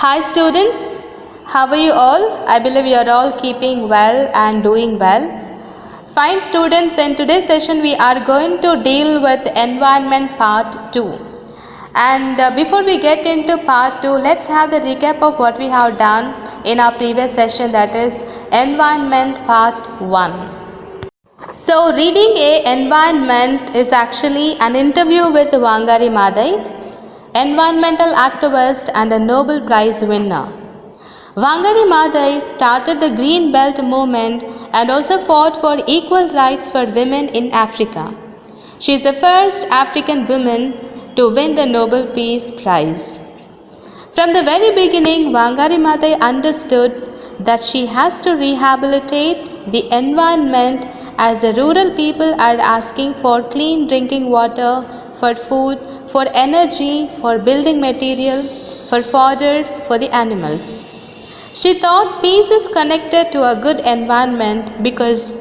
Hi students, how are you all? I believe you are all keeping well and doing well. Fine students, in today's session we are going to deal with environment part 2. And before we get into part 2, let's have the recap of what we have done in our previous session, that is environment part 1. So reading a environment is actually an interview with Wangari Maathai, environmental activist and a Nobel Prize winner. Wangari Maathai started the Green Belt movement and also fought for equal rights for women in Africa. She is the first African woman to win the Nobel Peace Prize. From the very beginning, Wangari Maathai understood that she has to rehabilitate the environment as the rural people are asking for clean drinking water, for food, for energy, for building material, for fodder for the animals. She thought peace is connected to a good environment because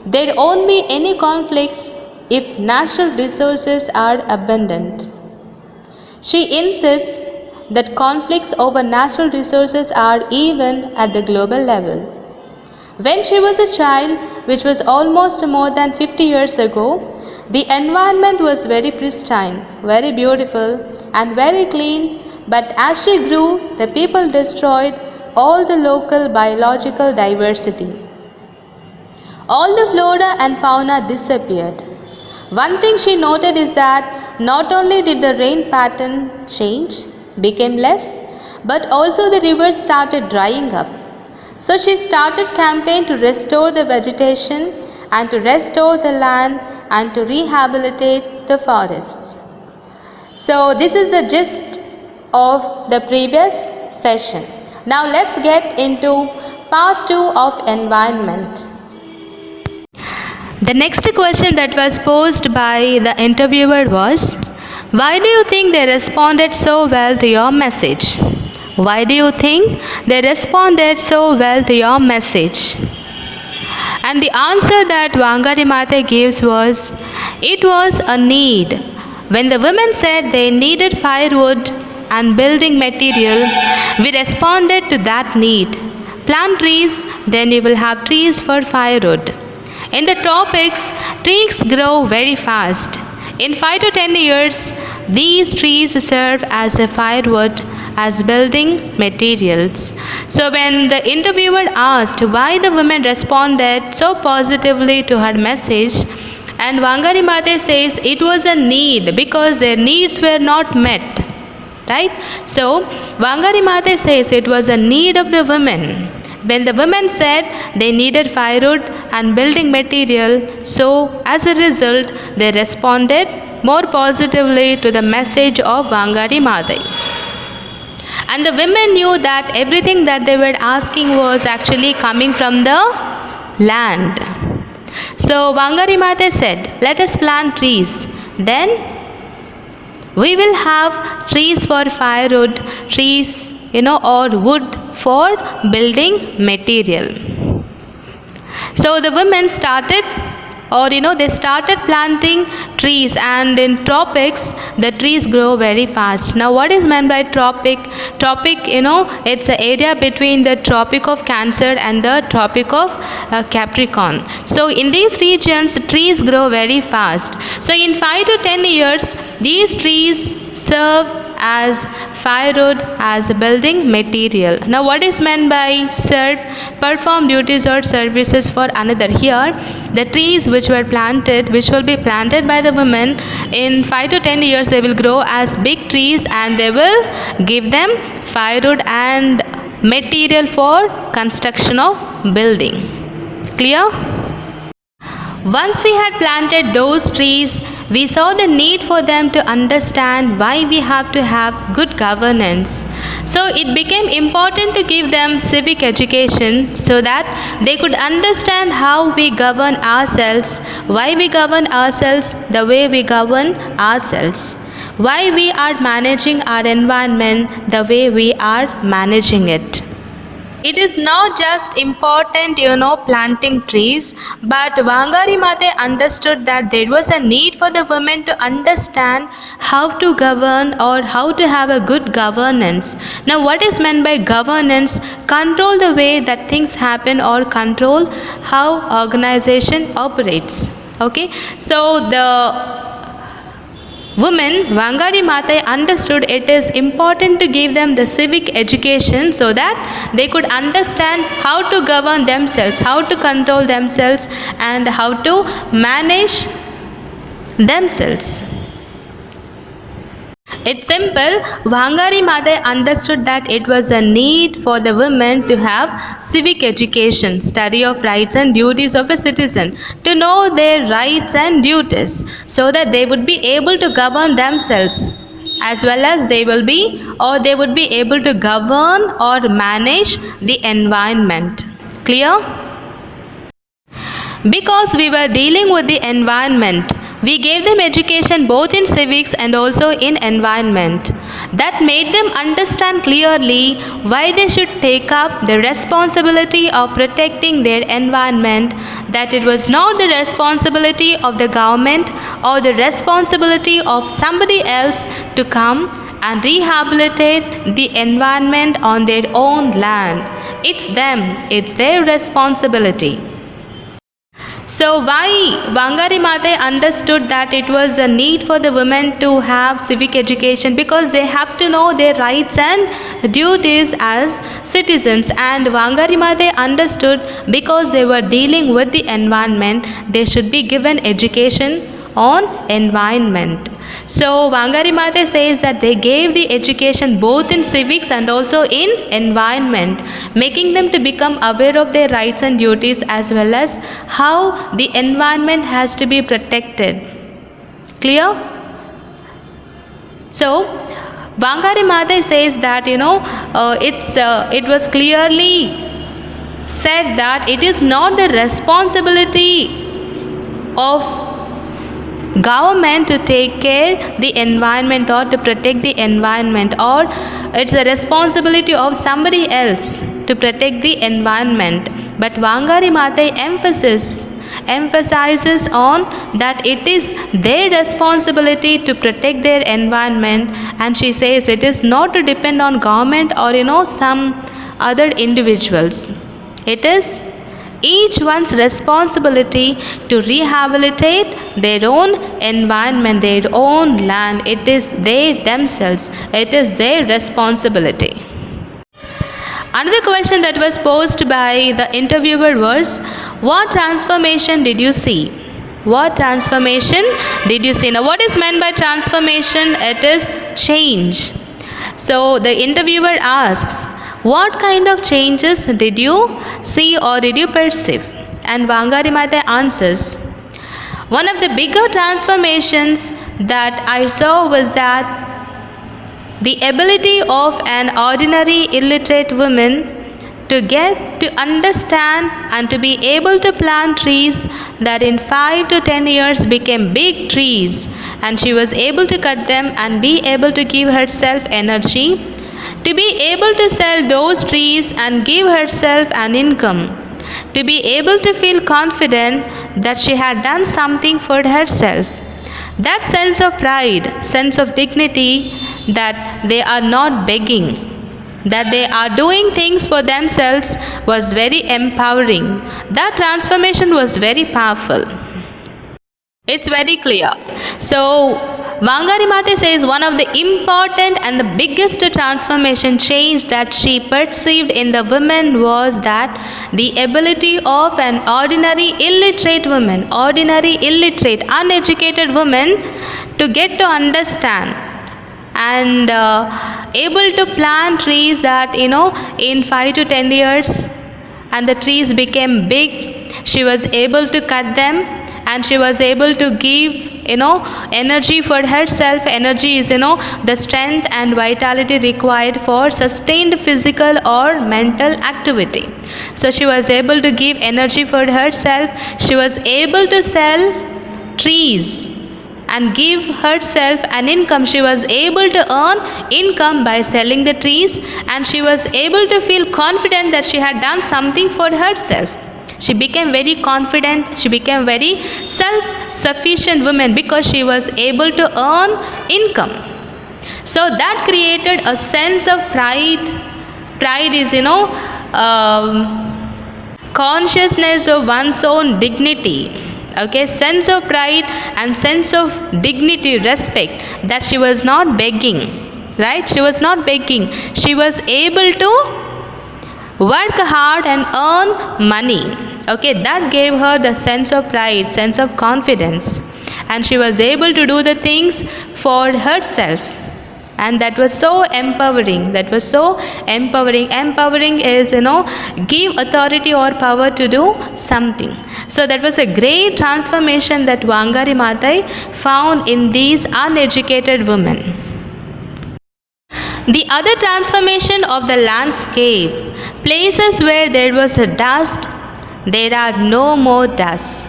there won't be any conflicts if natural resources are abundant. She insists that conflicts over natural resources are even at the global level. When she was a child, which was almost more than 50 years ago, the environment was very pristine, very beautiful and very clean, but as she grew, the people destroyed all the local biological diversity. All the flora and fauna disappeared. One thing she noted is that not only did the rain pattern change, became less, but also the rivers started drying up. So she started campaign to restore the vegetation and to restore the land and to rehabilitate the forests. So this is the gist of the previous session. Now let's get into part 2 of environment. The next question that was posed by the interviewer was, why do you think they responded so well to your message? Why do you think they responded so well to your message? And the answer that Wangari Maathai gives was, it was a need. When the women said they needed firewood and building material, we responded to that need. Plant trees, then you will have trees for firewood. In the tropics, trees grow very fast. In 5 to 10 years, these trees serve as a firewood, as building materials. So when the interviewer asked why the women responded so positively to her message, and Wangari Maathai says it was a need because their needs were not met. Right? So Wangari Maathai says it was a need of the women. When the women said they needed firewood and building material, so as a result they responded more positively to the message of Wangari Maathai. And the women knew that everything that they were asking was actually coming from the land. So Wangari Maathai said, let us plant trees. Then we will have trees for firewood, trees, or wood for building material. So the women started, they started planting trees, and in tropics the trees grow very fast. Now what is meant by tropic? Tropic, it's an area between the Tropic of Cancer and the Tropic of Capricorn. So in these regions trees grow very fast. So in 5 to 10 years these trees serve as firewood, as building material. Now what is meant by serve? Perform duties or services for another. Here the trees which were planted, which will be planted by the women, in 5 to 10 years they will grow as big trees and they will give them firewood and material for construction of building. Clear? Once we had planted those trees, we saw the need for them to understand why we have to have good governance. So it became important to give them civic education so that they could understand how we govern ourselves, why we govern ourselves the way we govern ourselves, why we are managing our environment the way we are managing it. It is not just important, planting trees, but Wangari Mate understood that there was a need for the women to understand how to govern or how to have a good governance. Now, what is meant by governance? Control the way that things happen or control how organization operates. Okay, so the women, Wangari Maathai understood it is important to give them the civic education so that they could understand how to govern themselves, how to control themselves, and how to manage themselves. It's simple. Wangari Maathai understood that it was a need for the women to have civic education, study of rights and duties of a citizen, to know their rights and duties, so that they would be able to govern themselves, as well as they would be able to govern or manage the environment. Clear? Because we were dealing with the environment, we gave them education both in civics and also in environment. That made them understand clearly why they should take up the responsibility of protecting their environment, that it was not the responsibility of the government or the responsibility of somebody else to come and rehabilitate the environment on their own land. It's them, it's their responsibility. So why Wangari Maathai understood that it was a need for the women to have civic education? Because they have to know their rights and duties as citizens, and Wangari Maathai understood because they were dealing with the environment, they should be given education on environment. So Wangari Maathai says that they gave the education both in civics and also in environment, making them to become aware of their rights and duties, as well as how the environment has to be protected. Clear? So Wangari Maathai says that it was clearly said that it is not the responsibility of government to take care the environment or to protect the environment, or it's a responsibility of somebody else to protect the environment. But Wangari Maathai emphasizes on that it is their responsibility to protect their environment, and she says it is not to depend on government or some other individuals. It is each one's responsibility to rehabilitate their own environment, their own land. It is they themselves, it is their responsibility. Another question that was posed by the interviewer was, what transformation did you see? What transformation did you see? Now, what is meant by transformation? It is change. So the interviewer asks, what kind of changes did you see or did you perceive? And Wangari Maathai answers, one of the bigger transformations that I saw was that the ability of an ordinary illiterate woman to get to understand and to be able to plant trees that in 5 to 10 years became big trees, and she was able to cut them and be able to give herself energy, to be able to sell those trees and give herself an income, to be able to feel confident that she had done something for herself. That sense of pride, sense of dignity, that they are not begging, that they are doing things for themselves, was very empowering. That transformation was very powerful. It's very clear. So Wangari Maathai says one of the important and the biggest transformation change that she perceived in the women was that the ability of an ordinary illiterate woman, uneducated woman, to get to understand and able to plant trees that in 5 to 10 years, and the trees became big. She was able to cut them and she was able to give energy for herself. Energy is the strength and vitality required for sustained physical or mental activity. So she was able to give energy for herself. She was able to sell trees and give herself an income. She was able to earn income by selling the trees, and she was able to feel confident that she had done something for herself. She became very confident, she became very self-sufficient woman because she was able to earn income. So that created a sense of pride. Pride is, consciousness of one's own dignity. Okay, sense of pride and sense of dignity, respect, that she was not begging, right? She was not begging. She was able to work hard and earn money. Okay, that gave her the sense of pride, sense of confidence, and she was able to do the things for herself. And that was so empowering. That was so empowering. Empowering is, give authority or power to do something. So that was a great transformation that Wangari Maathai found in these uneducated women. The other transformation of the landscape, places where there was a dust, there are no more dust.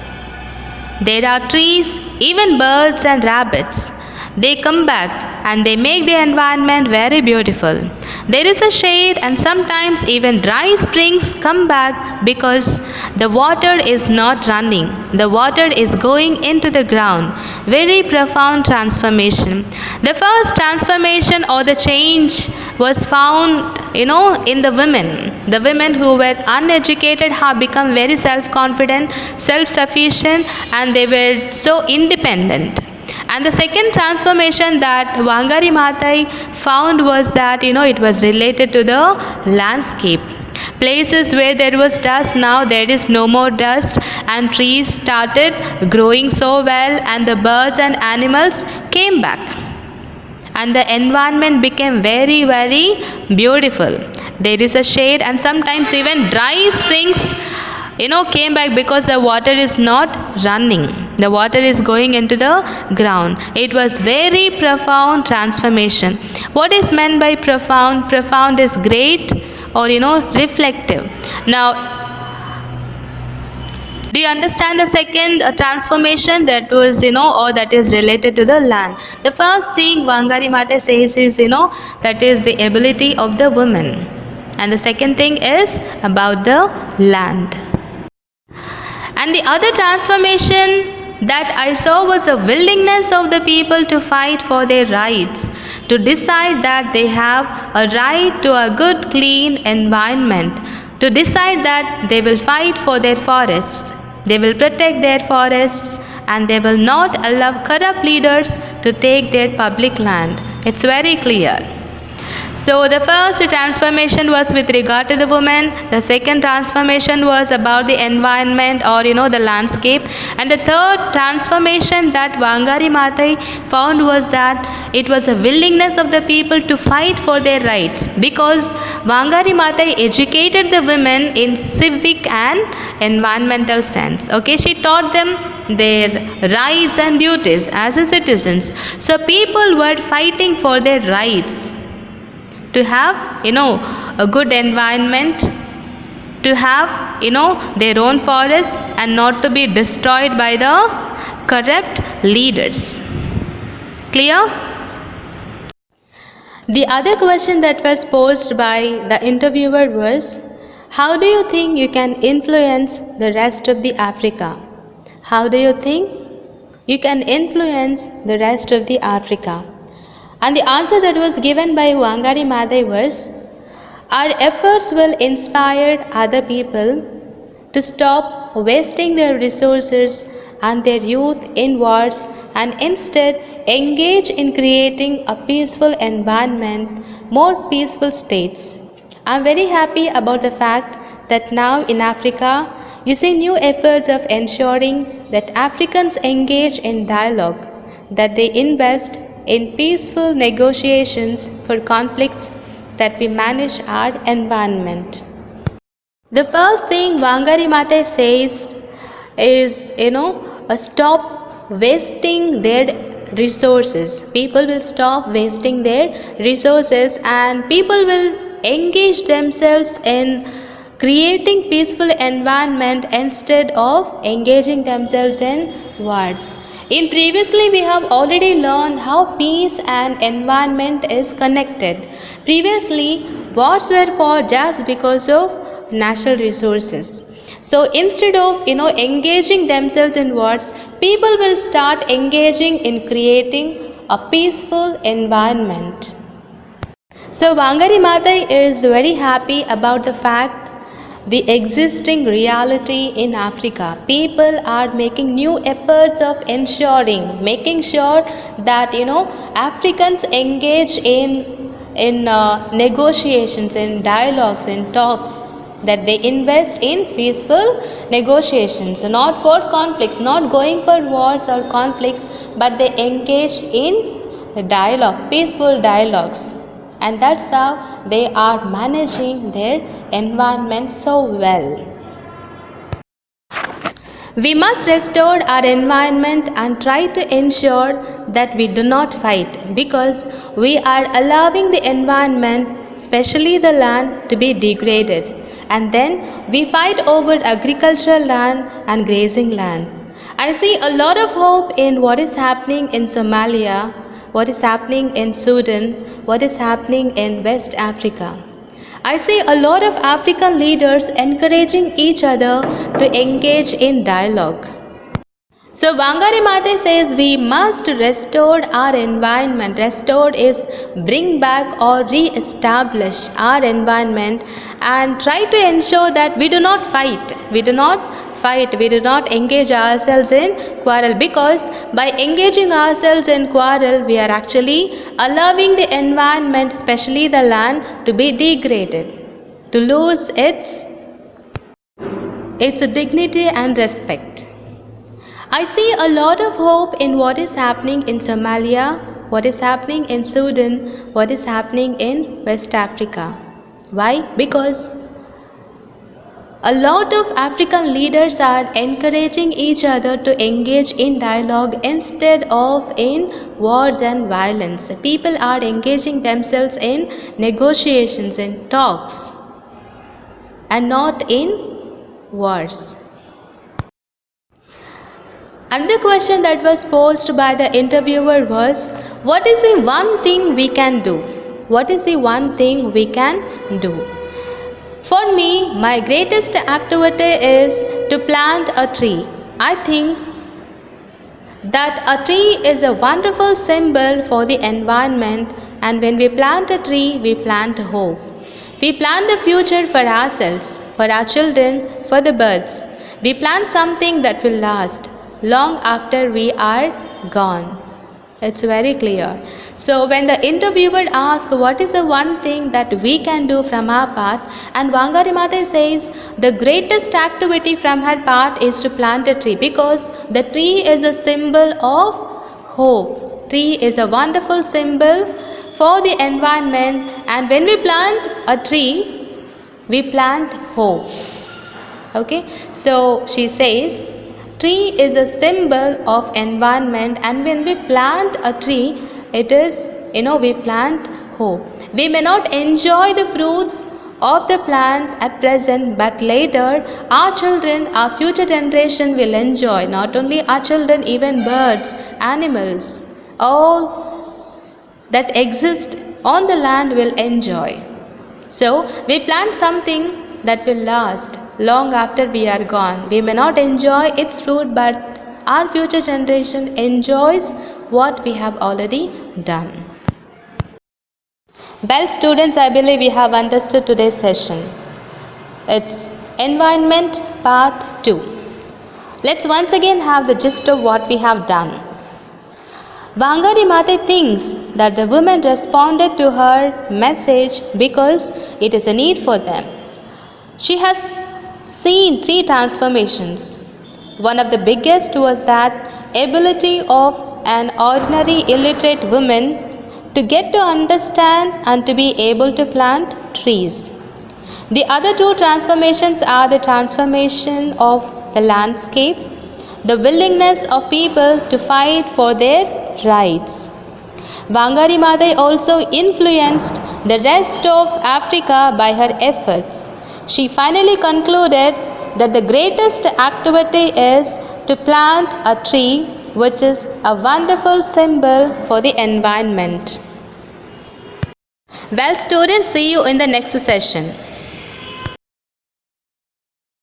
There are trees, even birds and rabbits. They come back and they make the environment very beautiful. There is a shade, and sometimes even dry springs come back because the water is not running. The water is going into the ground. Very profound transformation. The first transformation or the change was found, in the women. The women who were uneducated have become very self-confident, self-sufficient, and they were so independent. And the second transformation that Wangari Maathai found was that, it was related to the landscape. Places where there was dust, now there is no more dust, and trees started growing so well, and the birds and animals came back. And the environment became very, very beautiful. There is a shade, and sometimes even dry springs came back because the water is not running. The water is going into the ground. It was very profound transformation. What is meant by profound? Profound is great or reflective. Now, do you understand the second transformation that was, or that is related to the land? The first thing Wangari Maathai says is, that is the ability of the woman. And the second thing is about the land. And the other transformation that I saw was the willingness of the people to fight for their rights, to decide that they have a right to a good, clean environment, to decide that they will fight for their forests, they will protect their forests, and they will not allow corrupt leaders to take their public land. It's very clear. So the first transformation was with regard to the woman. The second transformation was about the environment or the landscape. And the third transformation that Wangari Maathai found was that it was a willingness of the people to fight for their rights, because Wangari Maathai educated the women in civic and environmental sense. Okay, she taught them their rights and duties as a citizens. So people were fighting for their rights, to have a good environment, to have their own forests, and not to be destroyed by the corrupt leaders. Clear? The other question that was posed by the interviewer was, how do you think you can influence the rest of the Africa? How do you think you can influence the rest of the Africa? And the answer that was given by Wangari Maathai was, our efforts will inspire other people to stop wasting their resources and their youth in wars, and instead engage in creating a peaceful environment, more peaceful states. I am very happy about the fact that now in Africa, you see new efforts of ensuring that Africans engage in dialogue, that they invest in peaceful negotiations for conflicts, that we manage our environment. The first thing Wangari Maathai says is, stop wasting their resources. People will stop wasting their resources, and people will engage themselves in creating peaceful environment instead of engaging themselves in wars. In previously we have already learned how peace and environment is connected. Previously wars were fought just because of natural resources. So instead of engaging themselves in wars, people will start engaging in creating a peaceful environment. So Wangari Maathai is very happy about the fact the existing reality in Africa. People are making new efforts of making sure that Africans engage in negotiations, in dialogues, in talks, that they invest in peaceful negotiations, not for conflicts, not going for wars or conflicts, but they engage in dialogue, peaceful dialogues. And that's how they are managing their environment so well. We must restore our environment and try to ensure that we do not fight, because we are allowing the environment, especially the land, to be degraded. And then we fight over agricultural land and grazing land. I see a lot of hope in what is happening in Somalia, what is happening in Sudan, what is happening in West Africa. I see a lot of African leaders encouraging each other to engage in dialogue. So Wangari Maathai says we must restore our environment. Restore is bring back or re-establish our environment and try to ensure that we do not fight. We do not engage ourselves in quarrel, because by engaging ourselves in quarrel, we are actually allowing the environment, especially the land, to be degraded, to lose its dignity and respect. I see a lot of hope in what is happening in Somalia, what is happening in Sudan, what is happening in West Africa. Why? Because a lot of African leaders are encouraging each other to engage in dialogue instead of in wars and violence. People are engaging themselves in negotiations, in talks, and not in wars. Another question that was posed by the interviewer was, what is the one thing we can do? What is the one thing we can do? For me, my greatest activity is to plant a tree. I think that a tree is a wonderful symbol for the environment, and when we plant a tree, we plant hope. We plant the future for ourselves, for our children, for the birds. We plant something that will last long after we are gone. It's very clear. So when the interviewer asked what is the one thing that we can do from our part, and Wangari Maathai says the greatest activity from her part is to plant a tree, because the tree is a symbol of hope. Tree is a wonderful symbol for the environment, and when we plant a tree, we plant hope. Okay, so she says tree is a symbol of environment, and when we plant a tree, it is, we plant hope. We may not enjoy the fruits of the plant at present, but later our children, our future generation will enjoy. Not only our children, even birds, animals, all that exist on the land will enjoy. So we plant something that will last long after we are gone. We may not enjoy its fruit, but our future generation enjoys what we have already done. Well, students, I believe we have understood today's session. It's Environment Part 2. Let's once again have the gist of what we have done. Wangari Maathai thinks that the women responded to her message because it is a need for them. She has seen 3 transformations. One of the biggest was that ability of an ordinary illiterate woman to get to understand and to be able to plant trees. The other 2 transformations are the transformation of the landscape, the willingness of people to fight for their rights. Wangari Maathai also influenced the rest of Africa by her efforts. She finally concluded that the greatest activity is to plant a tree which is a wonderful symbol for the environment. Well, students, see you in the next session.